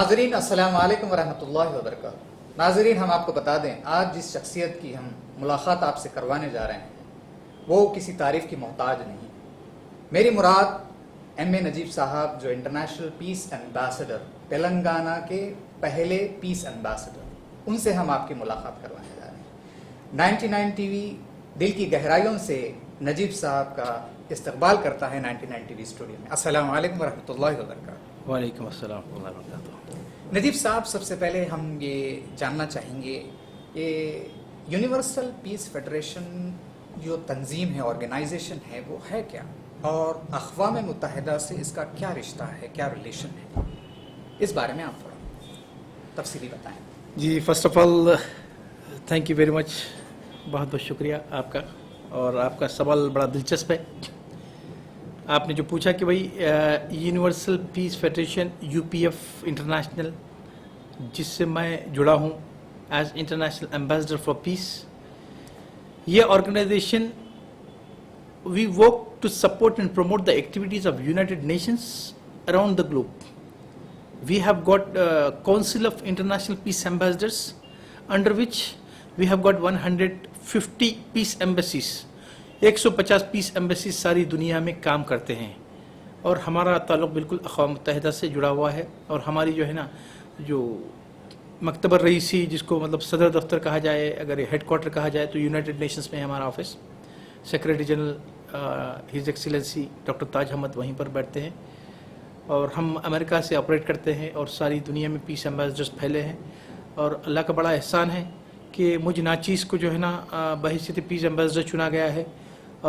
ناظرین السلام علیکم ورحمۃ اللہ وبرکاتہ۔ ناظرین ہم آپ کو بتا دیں آج جس شخصیت کی ہم ملاقات آپ سے کروانے جا رہے ہیں وہ کسی تعریف کی محتاج نہیں۔ میری مراد ایم اے نجیب صاحب جو انٹرنیشنل پیس ایمبیسڈر تلنگانہ کے پہلے پیس ایمبیسڈر، ان سے ہم آپ کی ملاقات کروانے جا رہے ہیں۔ 99 ٹی وی دل کی گہرائیوں سے نجیب صاحب کا استقبال کرتا ہے 99 ٹی وی اسٹوڈیو میں۔ السلام علیکم ورحمۃ اللہ وبرکاتہ۔ وعلیکم السلام ورحمۃ اللہ وبرکاتہ۔ نجیب صاحب سب سے پہلے ہم یہ جاننا چاہیں گے کہ یونیورسل پیس فیڈریشن جو تنظیم ہے، آرگنائزیشن ہے، وہ ہے کیا، اور اقوام متحدہ سے اس کا کیا رشتہ ہے، کیا ریلیشن ہے، اس بارے میں آپ تھوڑا تفصیلی بتائیں۔ جی first of all thank you very much, بہت بہت شکریہ آپ کا، اور آپ کا سوال بڑا دلچسپ ہے۔ آپ نے جو پوچھا کہ بھائی universal peace federation U P F international, جس سے میں جڑا ہوں as international ambassador for peace, یہ organisation we work to support and promote the activities of United Nations around the globe. We have got a Council of International Peace Ambassadors, under which we have got 150 peace embassies. 150 piece embassies ساری دنیا میں کام کرتے ہیں، اور ہمارا تعلق بالکل اقوام متحدہ سے جڑا ہوا ہے۔ اور ہماری جو ہے نا جو مکتب الرئیسی، جس کو مطلب صدر دفتر کہا جائے، اگر یہ ہیڈ کوارٹر کہا جائے، تو یونائٹیڈ نیشنز میں ہمارا office, secretary general his excellency doctor Taj Ahmed وہیں پر بیٹھتے ہیں، اور ہم امریکہ سے آپریٹ کرتے ہیں، اور ساری دنیا میں پیس ایمبیسڈرز پھیلے ہیں۔ اور اللہ کا بڑا احسان ہے کہ مجھ ناچیز کو جو ہے نا بحیثیت پیس ایمبیسڈر چنا گیا ہے،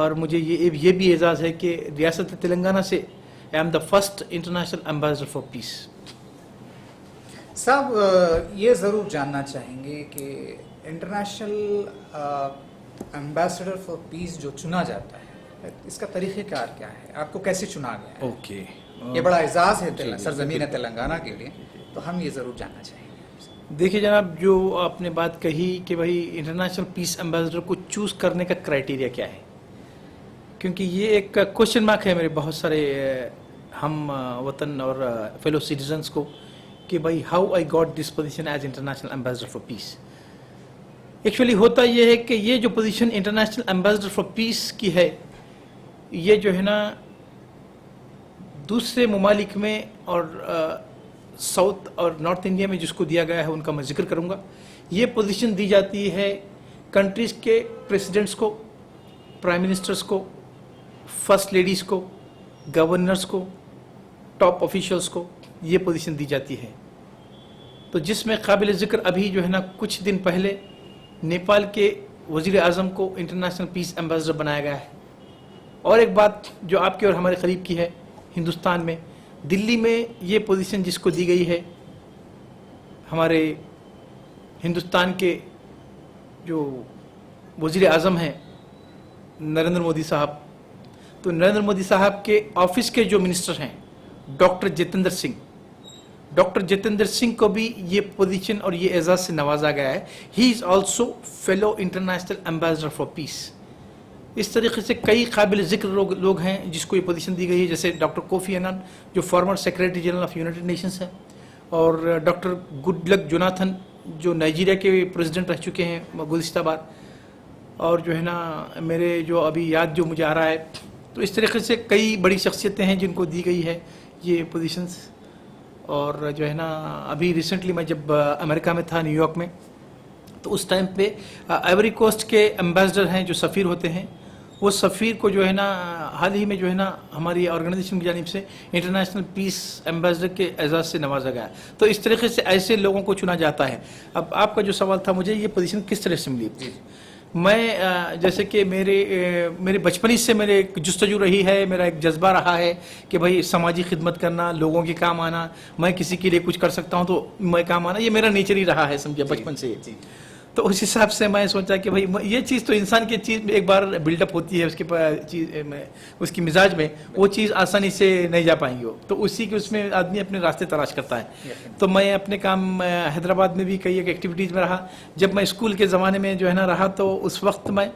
اور مجھے یہ بھی اعزاز ہے کہ ریاست تلنگانہ سے I am the first international ambassador for peace. صاحب یہ ضرور جاننا چاہیں گے کہ انٹرنیشنل ایمبیسڈر فار پیس جو چنا جاتا ہے، اس کا طریقہ کار کیا ہے، آپ کو کیسے چنا گیا ہے؟ اوکے، یہ بڑا اعزاز ہے سرزمین تلنگانہ کے لیے، تو ہم یہ ضرور جاننا چاہیں گے۔ دیکھیے جناب، جو آپ نے بات کہی کہ بھائی انٹرنیشنل پیس ایمبیسڈر کو چوز کرنے کا کرائیٹیریا کیا ہے، کیونکہ یہ ایک کوشچن مارک ہے میرے بہت سارے ہم وطن اور فیلو سٹیزنس کو کہ بھائی how I got this position as international ambassador for peace. Actually ہوتا یہ ہے کہ یہ جو position international ambassador for peace کی ہے، یہ جو ہے نا دوسرے ممالک میں اور ساؤتھ اور نارتھ انڈیا میں جس کو دیا گیا ہے ان کا میں ذکر کروں گا۔ یہ پوزیشن دی جاتی ہے کنٹریز کے پریسیڈنٹس کو، پرائم منسٹرز کو، فرسٹ لیڈیز کو، گورنرز کو، ٹاپ آفیشلز کو یہ پوزیشن دی جاتی ہے۔ تو جس میں قابل ذکر ابھی جو ہے نا کچھ دن پہلے نیپال کے وزیر اعظم کو انٹرنیشنل پیس ایمبیسڈر بنایا گیا ہے۔ اور ایک بات جو آپ کے اور ہمارے قریب کی ہے، ہندوستان میں دلی میں یہ پوزیشن جس کو دی گئی ہے، ہمارے ہندوستان کے جو وزیر اعظم ہیں نریندر مودی صاحب، تو نریندر مودی صاحب کے آفس کے جو منسٹر ہیں ڈاکٹر جتیندر سنگھ کو بھی یہ پوزیشن اور یہ اعزاز سے نوازا گیا ہے۔ He is also fellow international ambassador for peace. اس طریقے سے کئی قابل ذکر لوگ ہیں جس کو یہ پوزیشن دی گئی ہے، جیسے ڈاکٹر کوفی عنان جو former secretary general of United Nations ہیں، اور ڈاکٹر گڈ لک جوناتھن جو نائجیریا کے پریزیڈنٹ رہ چکے ہیں گزشتہ بار، اور جو ہے نا میرے جو ابھی یاد جو مجھے آ رہا ہے، تو اس طریقے سے کئی بڑی شخصیتیں ہیں جن کو دی گئی ہے یہ پوزیشنز۔ اور جو ہے نا ابھی ریسنٹلی میں جب امریکہ میں تھا، نیو یارک میں، تو اس ٹائم پہ آئیوری کوسٹ کے ایمبیسڈر ہیں جو سفیر ہوتے ہیں، وہ سفیر کو جو ہے نا حال ہی میں جو ہے نا ہماری آرگنائزیشن کی جانب سے انٹرنیشنل پیس ایمبیسڈر کے اعزاز سے نوازا گیا۔ تو اس طریقے سے ایسے لوگوں کو چنا جاتا ہے۔ اب آپ کا جو سوال تھا مجھے یہ پوزیشن کس طرح سے ملی، میں جیسے کہ میرے بچپن سے میرے ایک جستجو رہی ہے، میرا ایک جذبہ رہا ہے کہ بھائی سماجی خدمت کرنا، لوگوں کے کام آنا، میں کسی کے لیے کچھ کر سکتا ہوں تو میں کام آنا، یہ میرا نیچر ہی رہا ہے، سمجھے بچپن سے۔ تو اس حساب سے میں سوچا کہ بھائی یہ چیز تو انسان کی چیز ایک بار بلڈ اپ ہوتی ہے اس کی مزاج میں، وہ چیز آسانی سے نہیں جا پائیں گے، تو اسی کے اس میں آدمی اپنے راستے تلاش کرتا ہے۔ تو میں اپنے کام حیدرآباد میں بھی کئی ایک ایکٹیویٹیز میں رہا۔ جب میں اسکول کے زمانے میں جو ہے نا رہا، تو اس وقت میں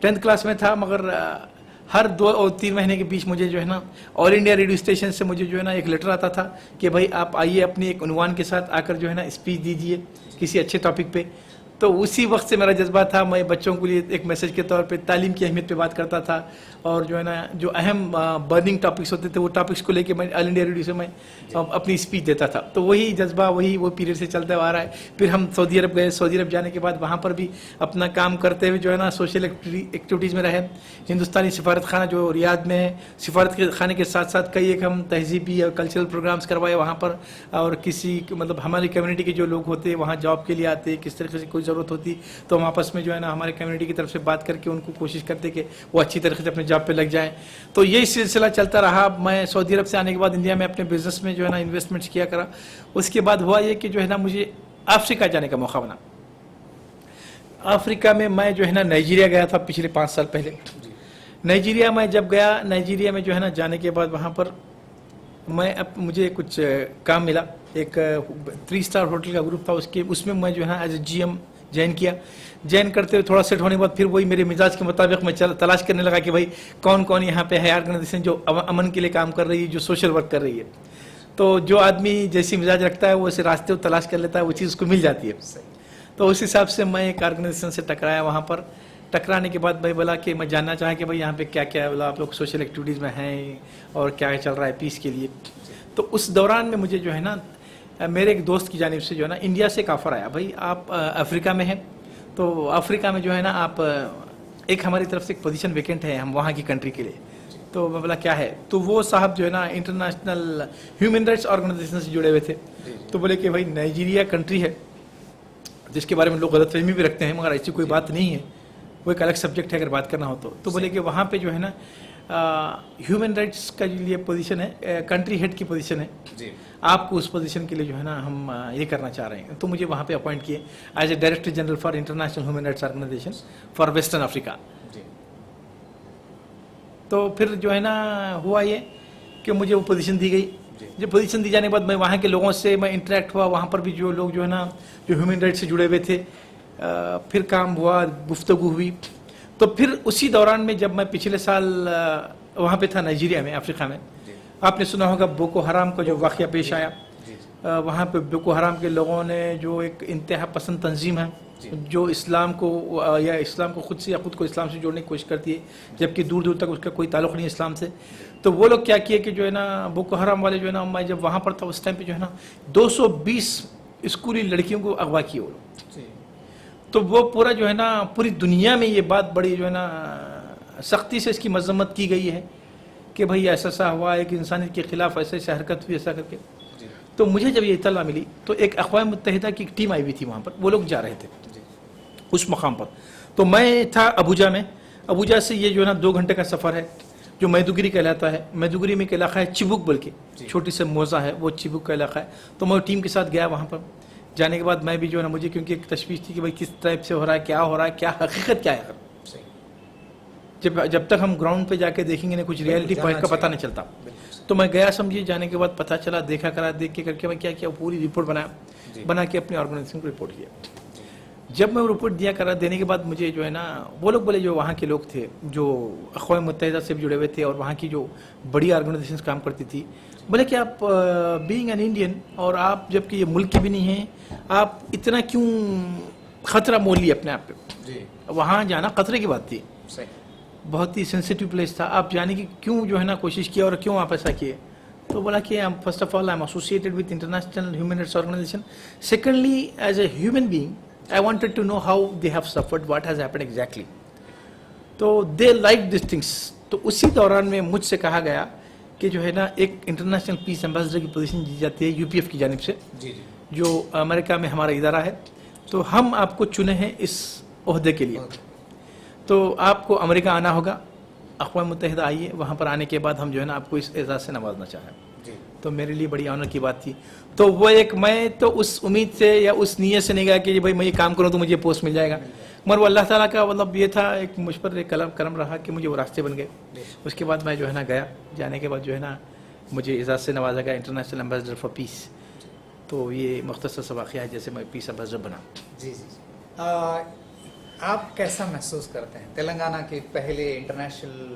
10th کلاس میں تھا، مگر ہر 2 اور 3 مہینے کے بیچ مجھے جو ہے نا آل انڈیا ریڈیو اسٹیشن سے مجھے جو ہے نا ایک لیٹر آتا تھا کہ بھائی آپ آئیے اپنی ایک عنوان کے ساتھ آ کر جو ہے نا اسپیچ دیجیے کسی اچھے ٹاپک پہ. تو اسی وقت سے میرا جذبہ تھا, میں بچوں کے لیے ایک میسج کے طور پہ تعلیم کی اہمیت پہ بات کرتا تھا, اور جو ہے نا جو اہم برننگ ٹاپکس ہوتے تھے وہ ٹاپکس کو لے کے میں آل انڈیا ریڈیو سے میں اپنی اسپیچ دیتا تھا. تو وہی جذبہ وہ پیریڈ سے چلتا آ رہا ہے. پھر ہم سعودی عرب گئے, سعودی عرب جانے کے بعد وہاں پر بھی اپنا کام کرتے ہوئے جو ہے نا سوشل ایکٹیویٹیز میں رہے. ہندوستانی سفارت خانہ جو ریاض میں ہے, سفارت خانے کے ساتھ ساتھ کئی ایک ہم تہذیبی اور کلچرل پروگرامس کروائے وہاں پر, اور کسی مطلب ہماری کمیونٹی کے جو لوگ ہوتے وہاں جاب کے لیے آتے, کس طریقے سے کوئی ضرورت ہوتی تو ہم آپس میں جو ہے نا ہمارے کمیونٹی کی طرف سے بات کر کے ان کو کوشش کرتے کہ وہ اچھی طریقے سے اپنے جاب پہ لگ جائیں. تو یہی سلسلہ چلتا رہا. میں سعودی عرب سے آنے کے بعد انڈیا میں اپنے بزنس میں جو ہے نا انویسٹمنٹس کیا کرا. اس کے بعد ہوا یہ کہ جو ہے نا مجھے افریقہ جانے کا موقع بنا. افریقہ میں میں جو ہے نا نائجیریا گیا تھا پچھلے 5 سال پہلے. نائجیریا میں جب گیا, نائجیریا میں جو ہے نا جانے کے بعد وہاں پر مجھے کچھ کام ملا. ایک 3 اسٹار ہوٹل کا گروپ تھا, اس میں میں جو ہے نا ایز اے GM جوائن کیا. جوائن کرتے ہوئے تھوڑا سیٹ ہونے کے بعد پھر وہی میرے مزاج کے مطابق میں تلاش کرنے لگا کہ بھائی کون کون یہاں پہ ہے آرگنائزیشن جو امن کے لیے کام کر رہی ہے, جو سوشل ورک کر رہی ہے. تو جو آدمی جیسی مزاج رکھتا ہے وہ اسے راستے تلاش کر لیتا ہے, وہ چیز اس کو مل جاتی ہے. تو اس حساب سے میں ایک آرگنائزیشن سے ٹکرایا. وہاں پر ٹکرانے کے بعد بھائی بولا کہ میں جاننا چاہا کہ بھائی یہاں پہ کیا کیا ہے, بولا آپ لوگ سوشل ایکٹیویٹیز میں ہیں اور کیا چل رہا ہے پیس کے لیے. تو اس دوران میں مجھے جو ہے نا میرے ایک دوست کی جانب سے جو ہے نا انڈیا سے ایک آفر آیا, بھائی آپ افریقہ میں ہیں تو افریقہ میں جو ہے نا آپ ایک ہماری طرف سے ایک پوزیشن ویکینٹ ہے ہم وہاں کی کنٹری کے لیے. تو میں بولا کیا ہے, تو وہ صاحب جو ہے نا انٹرنیشنل ہیومن رائٹس آرگنائزیشن سے جڑے ہوئے تھے. تو بولے کہ بھائی نائجیریا کنٹری ہے جس کے بارے میں لوگ غلط فہمی بھی رکھتے ہیں, مگر ایسی کوئی بات نہیں ہے, وہ ایک الگ سبجیکٹ ہے اگر بات کرنا ہو تو. تو بولے کہ وہاں پہ جو ہے نا ہیومن رائٹس کا جو یہ پوزیشن ہے کنٹری ہیڈ کی پوزیشن ہے, آپ کو اس پوزیشن کے لیے جو ہے نا ہم یہ کرنا چاہ رہے ہیں. تو مجھے وہاں پہ اپوائنٹ کیے as a director general for international human rights organisation for western Africa. تو پھر جو ہے نا ہوا یہ کہ مجھے وہ پوزیشن دی گئی. جب پوزیشن دی جانے کے بعد میں وہاں کے لوگوں سے میں انٹریکٹ ہوا, وہاں پر بھی جو لوگ جو ہے نا جو ہیومن رائٹس سے جڑے ہوئے تھے, پھر کام ہوا, گفتگو ہوئی. تو پھر اسی دوران میں جب میں پچھلے سال وہاں پہ تھا نائجیریا میں افریقہ میں, آپ نے سنا ہوگا بوکو حرام کا جو واقعہ پیش آیا. وہاں پہ بوکو حرام کے لوگوں نے جو ایک انتہا پسند تنظیم ہے جو اسلام کو یا اسلام کو خود سے یا خود کو اسلام سے جوڑنے کی کوشش کرتی ہے, جبکہ دور دور تک اس کا کوئی تعلق نہیں ہے اسلام سے. تو وہ لوگ کیا کیے کہ جو ہے نا بوکو حرام والے جو ہے نا, میں جب وہاں پر تھا اس ٹائم پہ جو ہے نا 220 اسکولی لڑکیوں کو اغوا کیے وہ لوگ. تو وہ پورا جو ہے نا پوری دنیا میں یہ بات بڑی جو ہے نا سختی سے اس کی مذمت کی گئی ہے کہ بھائی ایسا ہوا ایک انسانیت کے خلاف ایسے حرکت ہوئی ایسا کر کے. تو مجھے جب یہ اطلاع ملی تو ایک اقوام متحدہ کی ایک ٹیم آئی ہوئی تھی وہاں پر, وہ لوگ جا رہے تھے اس مقام پر. تو میں تھا ابوجا میں. ابوجا سے یہ جو ہے نا 2 گھنٹے کا سفر ہے جو میدوگری کہلاتا ہے. میدوگری میں ایک علاقہ ہے چبوک بول کے, چھوٹی سے موزہ ہے, وہ چبوک کا علاقہ ہے. تو میں ٹیم کے ساتھ گیا وہاں پر. جانے کے بعد میں بھی جو ہے نا مجھے کیونکہ ایک تشویش تھی کہ بھائی کس ٹائپ سے ہو رہا ہے, کیا ہو رہا ہے, کیا حقیقت کیا ہے. جب تک ہم گراؤنڈ پہ جا کے دیکھیں گے نا کچھ ریئلٹی پوائنٹ کا پتہ نہیں چلتا. تو میں گیا سمجھیے, جانے کے بعد پتہ چلا, دیکھا کرا, دیکھ کے کر کے میں کیا کیا پوری رپورٹ بنا کے اپنی آرگنائزیشن کو رپورٹ کیا. جب میں وہ رپورٹ دیا کرا دینے کے بعد مجھے جو ہے نا وہ لوگ بولے جو وہاں کے لوگ تھے جو اقوام متحدہ سے بھی جڑے ہوئے تھے اور وہاں کی جو بڑی آرگنائزیشنز کام کرتی تھی, بولے کہ آپ بینگ این انڈین اور آپ جب کہ یہ ملک کے بھی نہیں ہیں, آپ اتنا کیوں خطرہ مول لیے اپنے آپ پہ. وہاں جانا خطرے کی بات تھی, بہت ہی سینسیٹیو پلیس تھا, آپ جانے کی کیوں جو ہے نا کوشش کیا اور کیوں آپ ایسا کیے. تو بولا کہ first of all I am associated with international human rights organisation. Secondly as a human being I wanted to know how they have suffered, what has happened exactly. تو they like these things. تو اسی دوران میں مجھ سے کہا گیا کہ جو ہے نا ایک انٹرنیشنل پیس ایمبیسڈر کی پوزیشن دی جاتی ہے UPF کی جانب سے, جو امریکہ میں ہمارا ادارہ ہے. تو ہم آپ کو چنے ہیں اس عہدے کے لیے. تو آپ کو امریکہ آنا ہوگا, اقوام متحدہ آئیے, وہاں پر آنے کے بعد ہم جو ہے نا آپ کو اس اعزاز سے نوازنا چاہیں. تو میرے لیے بڑی آنر کی بات تھی. تو وہ ایک میں تو اس امید سے یا اس نیت سے نہیں گیا کہ بھائی میں یہ کام کروں تو مجھے پوسٹ مل جائے گا, مگر وہ اللہ تعالیٰ کا مطلب یہ تھا, ایک مجھ پر ایک کرم رہا کہ مجھے وہ راستے بن گئے. اس کے بعد میں جو ہے نا گیا, جانے کے بعد جو ہے نا مجھے اعزاز سے نوازا گیا انٹرنیشنل ایمبیسڈر فار پیس. تو یہ مختصر سا واقعہ ہے جیسے میں پیس ایمبیسڈر بنا. جی آپ کیسا محسوس کرتے ہیں تلنگانہ کے پہلے انٹرنیشنل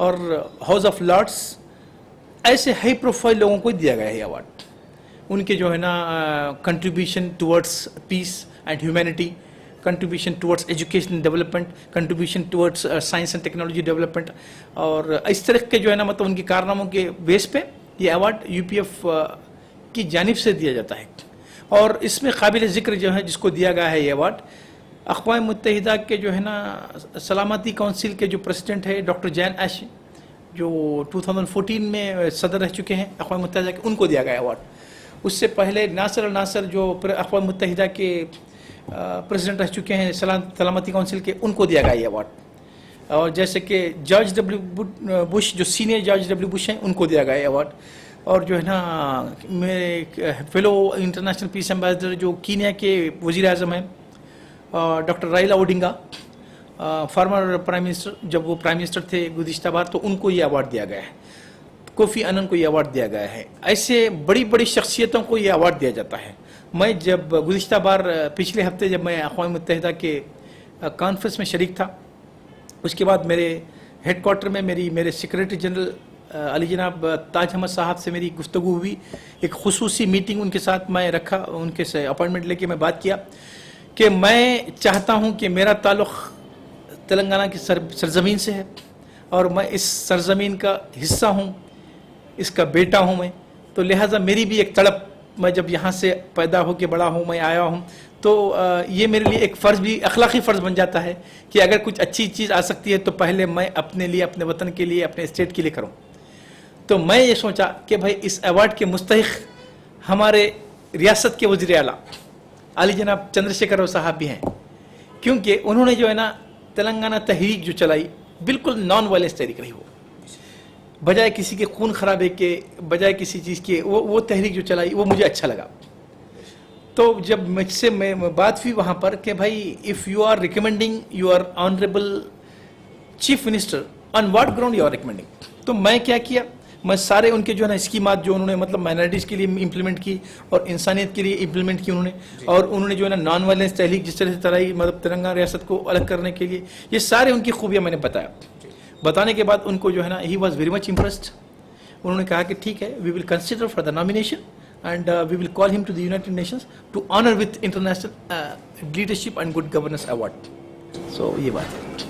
اور ہاؤس آف لارڈس، ایسے ہائی پروفائل لوگوں کو دیا گیا ہے یہ ایوارڈ. ان کے جو ہے نا contribution towards piece and humanity, contribution towards education development, contribution towards science and technology development, اور اس طرح کے جو ہے نا مطلب ان کے کارناموں کے بیس پہ یہ ایوارڈ یو پی ایف کی جانب سے دیا جاتا ہے. اور اس میں قابل ذکر جو ہے جس کو دیا گیا ہے یہ ایوارڈ، اقوام متحدہ کے جو ہے نا سلامتی کونسل کے جو پریزیڈنٹ ہے ڈاکٹر جین ایش، جو 2014 میں صدر رہ چکے ہیں اقوام متحدہ کے، ان کو دیا گیا ایوارڈ. اس سے پہلے ناصر الناصر جو اقوام متحدہ کے پریزیڈنٹ رہ چکے ہیں سلامتی کونسل کے، ان کو دیا گیا یہ ایوارڈ. اور جیسے کہ جارج ڈبلیو بش جو سینئر جارج ڈبلیو بش ہیں، ان کو دیا گیا ایوارڈ. اور جو ہے نا میرے فیلو انٹرنیشنل پیس ایمبیسڈر جو کینیا کے وزیر اعظم ہیں doctor Raila Odinga, former prime minister, جب وہ پرائم منسٹر تھے گزشتہ بار، تو ان کو یہ ایوارڈ دیا گیا ہے. کوفی انن کو یہ ایوارڈ دیا گیا ہے. ایسے بڑی بڑی شخصیتوں کو یہ ایوارڈ دیا جاتا ہے. میں جب گزشتہ بار پچھلے ہفتے جب میں اقوام متحدہ کے کانفرنس میں شریک تھا، اس کے بعد میرے ہیڈ کوارٹر میں میرے سیکریٹری جنرل علی جناب تاج احمد صاحب سے میری گفتگو ہوئی. ایک خصوصی میٹنگ ان کے ساتھ میں رکھا، ان کے سے اپائنٹمنٹ لے کے میں بات کیا کہ میں چاہتا ہوں کہ میرا تعلق تلنگانہ کی سرزمین سے ہے، اور میں اس سرزمین کا حصہ ہوں، اس کا بیٹا ہوں میں. تو لہٰذا میری بھی ایک تڑپ، میں جب یہاں سے پیدا ہو کے بڑا ہوں، میں آیا ہوں، تو یہ میرے لیے ایک فرض بھی، اخلاقی فرض بن جاتا ہے کہ اگر کچھ اچھی چیز آ سکتی ہے تو پہلے میں اپنے لیے، اپنے وطن کے لیے، اپنے اسٹیٹ کے لیے کروں. تو میں یہ سوچا کہ بھائی اس ایوارڈ کے مستحق ہمارے ریاست کے وزیر اعلیٰ علی جناب چندر شیکھر راؤ صاحب بھی ہیں، کیونکہ انہوں نے جو ہے نا تلنگانہ تحریک جو چلائی، بالکل نان وائلنس تحریک رہی. وہ بجائے کسی کے خون خرابے کے، بجائے کسی چیز کے، وہ تحریک جو چلائی وہ مجھے اچھا لگا. تو جب مجھ سے میں بات ہوئی وہاں پر کہ بھائی if you are recommending your honourable chief minister, on what ground you are recommending, تو میں کیا کیا، میں سارے ان کے جو ہے نا اسکیمات جو انہوں نے مطلب مائنارٹیز کے لیے امپلیمنٹ کی اور انسانیت کے لیے امپلیمنٹ کی انہوں نے، اور انہوں نے جو ہے نا نان وائلنس تحریک جس طرح سے چلائی، مطلب تلنگانہ ریاست کو الگ کرنے کے لیے، یہ سارے ان کی خوبیاں میں نے بتایا. بتانے کے بعد ان کو جو ہے نا he was very much impressed. انہوں نے کہا کہ ٹھیک ہے، we will consider for the nomination and we will call him to the United Nations to honour with international leadership and good governance award. So یہ بات ہے.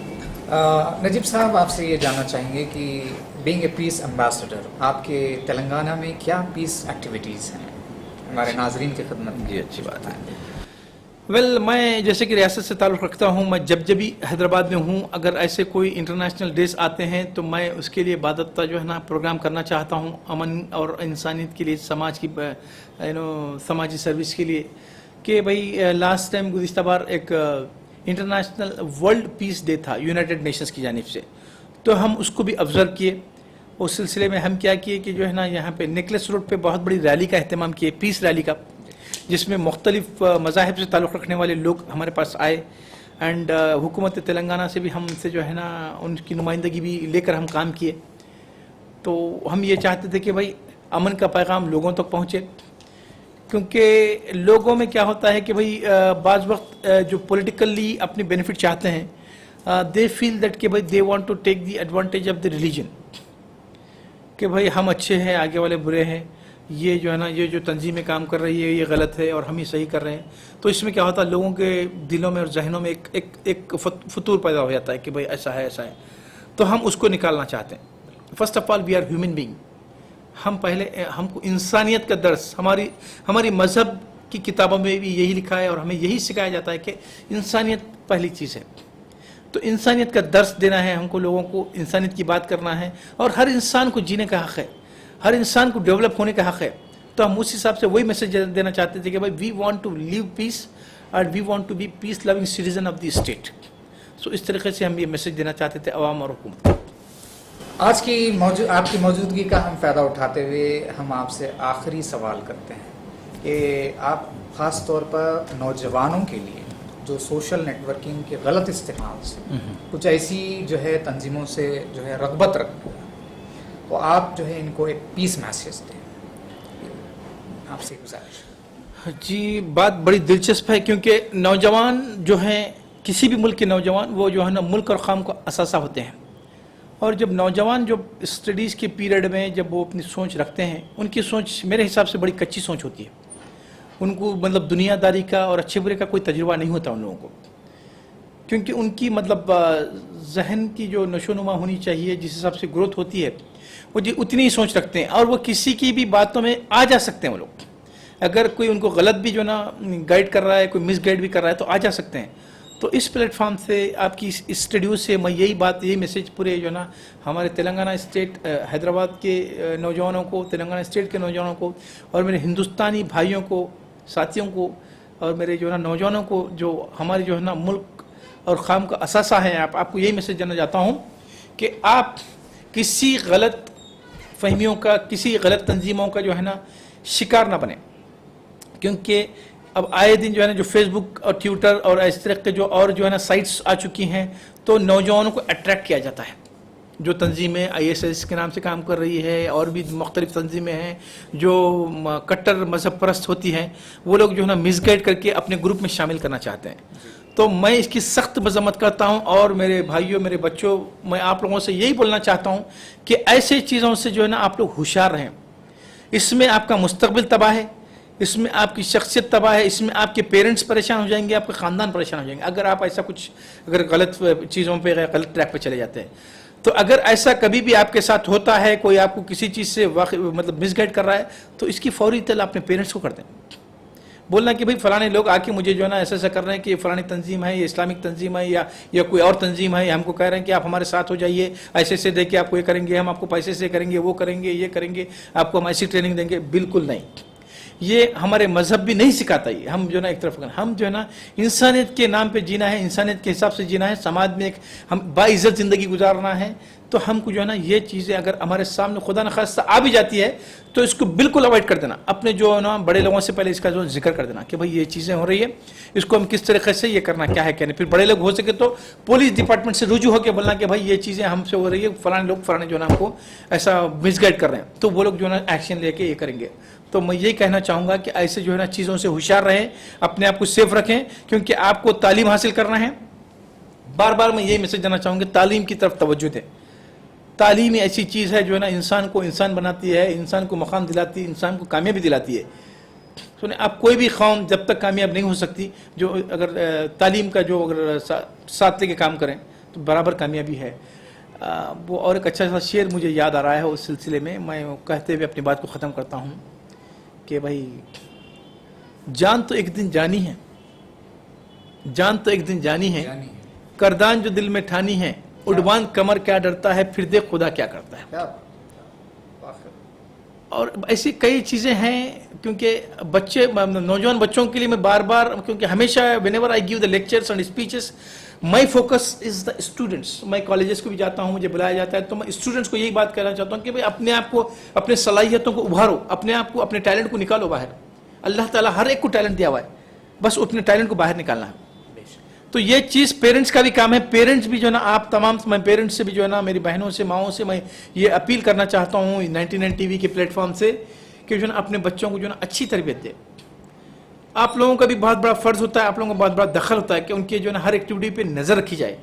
نجیب صاحب، آپ سے یہ جاننا چاہیں گے کہ بینگ اے پیس ایمبیسڈر، آپ کے تلنگانہ میں کیا پیس ایکٹیویٹیز ہیں ہمارے ناظرین کی خدمت میں؟ جی اچھی بات ہے. ویل میں جیسے کہ ریاست سے تعلق رکھتا ہوں، میں جب بھی حیدرآباد میں ہوں، اگر ایسے کوئی انٹرنیشنل ڈیز آتے ہیں تو میں اس کے لیے باضابطہ جو ہے نا پروگرام کرنا چاہتا ہوں، امن اور انسانیت کے لیے، سماج کی سماجی سروس کے لیے. کہ بھائی لاسٹ ٹائم گزشتہ بار ایک انٹرنیشنل ورلڈ پیس ڈے تھا یونائٹڈ نیشنز کی جانب سے، تو ہم اس کو بھی آبزرو کیے. اس سلسلے میں ہم کیا کیے کہ جو ہے نا یہاں پہ نیکلس روڈ پہ بہت بڑی ریلی کا اہتمام کیے، پیس ریلی کا، جس میں مختلف مذاہب سے تعلق رکھنے والے لوگ ہمارے پاس آئے. اینڈ حکومت تلنگانہ سے بھی ہم سے جو ہے نا ان کی نمائندگی بھی لے کر ہم کام کیے. تو ہم یہ چاہتے تھے کہ بھائی امن کا پیغام لوگوں تک پہنچے، کیونکہ لوگوں میں کیا ہوتا ہے کہ بھائی بعض وقت جو پولیٹیکلی اپنی بینیفٹ چاہتے ہیں، دے فیل دیٹ کہ بھائی they want to take the advantage of the religion, کہ بھائی ہم اچھے ہیں، آگے والے برے ہیں، یہ جو ہے نا یہ جو تنظیمیں کام کر رہی ہے یہ غلط ہے اور ہم ہی صحیح کر رہے ہیں. تو اس میں کیا ہوتا ہے، لوگوں کے دلوں میں اور ذہنوں میں ایک فطور پیدا ہو جاتا ہے کہ بھائی ایسا ہے ایسا ہے. تو ہم اس کو نکالنا چاہتے ہیں. First of all we are human being. ہم پہلے ہم کو انسانیت کا درس، ہماری مذہب کی کتابوں میں بھی یہی لکھا ہے اور ہمیں یہی سکھایا جاتا ہے کہ انسانیت پہلی چیز ہے. تو انسانیت کا درس دینا ہے ہم کو، لوگوں کو انسانیت کی بات کرنا ہے، اور ہر انسان کو جینے کا حق ہے، ہر انسان کو ڈیولپ ہونے کا حق ہے. تو ہم اس حساب سے وہی میسج دینا چاہتے تھے کہ بھائی we want to live peace and we want to be peace loving citizen of the state. So اس طریقے سے ہم یہ میسج دینا چاہتے تھے عوام اور حکومت. آج کی آپ کی موجودگی کا ہم فائدہ اٹھاتے ہوئے ہم آپ سے آخری سوال کرتے ہیں کہ آپ خاص طور پر نوجوانوں کے لیے جو سوشل نیٹ ورکنگ کے غلط استعمال سے کچھ ایسی جو ہے تنظیموں سے جو ہے رغبت رکھتے ہیں، تو آپ جو ہے ان کو ایک پیس میسیج دیں، آپ سے گزارش. جی بات بڑی دلچسپ ہے، کیونکہ نوجوان جو ہیں، کسی بھی ملک کے نوجوان، وہ جو ہے نا ملک اور قوم کا اثاثہ ہوتے ہیں. اور جب نوجوان جو اسٹڈیز کے پیریڈ میں جب وہ اپنی سوچ رکھتے ہیں، ان کی سوچ میرے حساب سے بڑی کچی سوچ ہوتی ہے. ان کو مطلب دنیا داری کا اور اچھے برے کا کوئی تجربہ نہیں ہوتا ان لوگوں کو، کیونکہ ان کی مطلب ذہن کی جو نشو نما ہونی چاہیے، جس حساب سے گروتھ ہوتی ہے، وہ جی اتنی ہی سوچ رکھتے ہیں، اور وہ کسی کی بھی باتوں میں آ جا سکتے ہیں. وہ لوگ اگر کوئی ان کو غلط بھی جو نا گائیڈ کر رہا ہے، کوئی مس گائیڈ بھی کر رہا ہے، تو آ جا سکتے ہیں. تو اس پلیٹ فارم سے آپ کی اس اسٹڈیو سے میں یہی میسیج پورے جو نا ہمارے تلنگانہ اسٹیٹ حیدرآباد کے نوجوانوں کو، تلنگانہ اسٹیٹ کے نوجوانوں کو، اور میرے ہندوستانی بھائیوں کو، ساتھیوں کو، اور میرے جو ہے نا نوجوانوں کو جو ہمارے جو ہے نا ملک اور قوم کا اثاثہ ہیں، آپ کو یہی میسیج دینا چاہتا ہوں کہ آپ کسی غلط فہمیوں کا، کسی غلط تنظیموں کا جو ہے نا شکار نہ بنیں. کیونکہ اب آئے دن جو ہے نا جو فیس بک اور ٹویٹر اور اس طرح کے جو اور جو ہے نا سائٹس آ چکی ہیں، تو نوجوانوں کو اٹریکٹ کیا جاتا ہے. جو تنظیمیں ISS کے نام سے کام کر رہی ہے، اور بھی مختلف تنظیمیں ہیں جو کٹر مذہب پرست ہوتی ہیں، وہ لوگ جو ہے نا مس گائیڈ کر کے اپنے گروپ میں شامل کرنا چاہتے ہیں. تو میں اس کی سخت مذمت کرتا ہوں. اور میرے بھائیوں، میرے بچوں، میں آپ لوگوں سے یہی بولنا چاہتا ہوں کہ ایسے چیزوں سے جو ہے نا آپ لوگ ہوشیار رہیں. اس میں آپ کا مستقبل تباہ ہے، اس میں آپ کی شخصیت تباہ ہے، اس میں آپ کے پیرنٹس پریشان ہو جائیں گے، آپ کے خاندان پریشان ہو جائیں گے اگر آپ ایسا کچھ غلط چیزوں پہ، غلط ٹریک پہ چلے جاتے ہیں. تو اگر ایسا کبھی بھی آپ کے ساتھ ہوتا ہے، کوئی آپ کو کسی چیز سے مطلب مس گائیڈ کر رہا ہے، تو اس کی فوری اطلاع اپنے پیرنٹس کو کر دیں. بولنا کہ بھائی فلانے لوگ آ کے مجھے جو ہے نا ایسا کر رہے ہیں کہ یہ فلانی تنظیم ہے، یہ اسلامک تنظیم ہے، یا کوئی اور تنظیم ہے، ہم کو کہہ رہے ہیں کہ آپ ہمارے ساتھ ہو جائیے، ایسے دے کے آپ کو یہ کریں گے، ہم آپ کو پیسے سے کریں گے، وہ کریں گے، یہ کریں گے، آپ کو ہم ایسی ٹریننگ دیں گے. بالکل نہیں. یہ ہمارے مذہب بھی نہیں سکھاتا. یہ ہم جو ہے نا ایک طرف ہم جو ہے نا انسانیت کے نام پہ جینا ہے، انسانیت کے حساب سے جینا ہے، سماج میں ایک ہم باعزت زندگی گزارنا ہے. تو ہم کو جو ہے نا یہ چیزیں اگر ہمارے سامنے خدا نخواستہ آ بھی جاتی ہے، تو اس کو بالکل اوائڈ کر دینا. اپنے جو ہے نا بڑے لوگوں سے پہلے اس کا جو ذکر کر دینا کہ بھائی یہ چیزیں ہو رہی ہے، اس کو ہم کس طریقے سے یہ کرنا، کیا ہے کیا نہیں. پھر بڑے لوگ ہو سکے تو پولیس ڈپارٹمنٹ سے رجوع ہو کے بولنا کہ بھائی یہ چیزیں ہم سے ہو رہی ہے، فلانے لوگ فلانے جو ہے نا ہم کو ایسا مس گائیڈ کر رہے ہیں، تو وہ لوگ جو ہے نا ایکشن لے کے یہ کریں گے. تو میں یہی کہنا چاہوں گا کہ ایسے جو ہے نا چیزوں سے ہوشیار رہیں، اپنے آپ کو سیف رکھیں، کیونکہ آپ کو تعلیم حاصل کرنا ہے. بار بار میں یہی میسج دینا چاہوں گا، تعلیم کی طرف توجہ دیں. تعلیم ایسی چیز ہے جو ہے نا انسان کو انسان بناتی ہے، انسان کو مقام دلاتی ہے، انسان کو کامیابی دلاتی ہے. سنیں، آپ کوئی بھی قوم جب تک کامیاب نہیں ہو سکتی جو اگر تعلیم کا جو اگر ساتھ لے کے کام کریں تو برابر کامیابی ہے. وہ اور ایک اچھا سا شعر مجھے یاد آ رہا ہے اس سلسلے میں کہتے ہوئے اپنی بات کو ختم کرتا ہوں کہ بھائی جان تو ایک دن جانی ہے، جان تو ایک دن جانی ہے، کردان جو دل میں ٹھانی ہے، اڈوان کمر کیا ڈرتا ہے، پھر دیکھ خدا کیا کرتا ہے. اور ایسی کئی چیزیں ہیں. کیونکہ بچے، نوجوان بچوں کے لیے میں بار بار، کیونکہ ہمیشہ whenever I give the lectures and speeches, my focus is the students. میں کالجز کو بھی جاتا ہوں، مجھے بلایا جاتا ہے، تو میں اسٹوڈنٹس کو یہی بات کہنا چاہتا ہوں کہ بھائی اپنے آپ کو، اپنے صلاحیتوں کو ابھارو، اپنے آپ کو، اپنے ٹیلنٹ کو نکالو باہر. اللہ تعالیٰ ہر ایک کو ٹیلنٹ دیا ہوا ہے، بس اپنے ٹیلنٹ کو باہر نکالنا ہے. تو یہ چیز پیرنٹس کا بھی کام ہے. پیرنٹس بھی جو ہے نا، آپ تمام، میں پیرنٹس سے بھی جو ہے نا، میری بہنوں سے، ماؤں سے میں یہ اپیل کرنا چاہتا ہوں 99 TV کے پلیٹ فارم سے کہ جو ہے نا اپنے بچوں کو جو ہے نا اچھی تربیت دے. آپ لوگوں کا بھی بہت بڑا فرض ہوتا ہے، آپ لوگوں کا بہت بڑا دخل ہوتا ہے کہ ان کے جو ہے نا ہر ایکٹیویٹی پہ نظر رکھی جائے.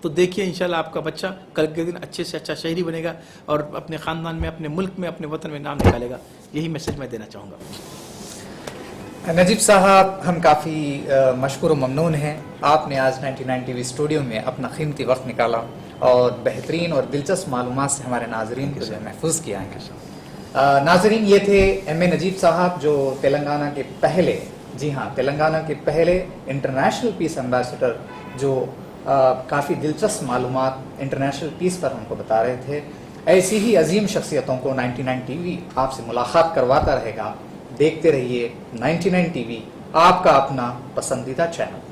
تو دیکھیے انشاءاللہ آپ کا بچہ کل کے دن اچھے سے اچھا شہری بنے گا اور اپنے خاندان میں، اپنے ملک میں، اپنے وطن میں نام نکالے گا. یہی میسج میں دینا چاہوں گا. نجیب صاحب، ہم کافی مشکور و ممنون ہیں. آپ نے آج 99 TV اسٹوڈیو میں اپنا قیمتی وقت نکالا اور بہترین اور دلچسپ معلومات سے ہمارے ناظرین کو جو ہے محفوظ کیا ہے. ناظرین، یہ تھے ایم اے نجیب صاحب، جو تلنگانہ کے پہلے، جی ہاں، تلنگانہ کے پہلے انٹرنیشنل پیس ایمبیسڈر، جو کافی دلچسپ معلومات انٹرنیشنل پیس پر ہم کو بتا رہے تھے. ایسی ہی عظیم شخصیتوں کو 99 TV آپ سے ملاقات کرواتا رہے گا. دیکھتے رہیے 99 TV، آپ کا اپنا پسندیدہ چینل.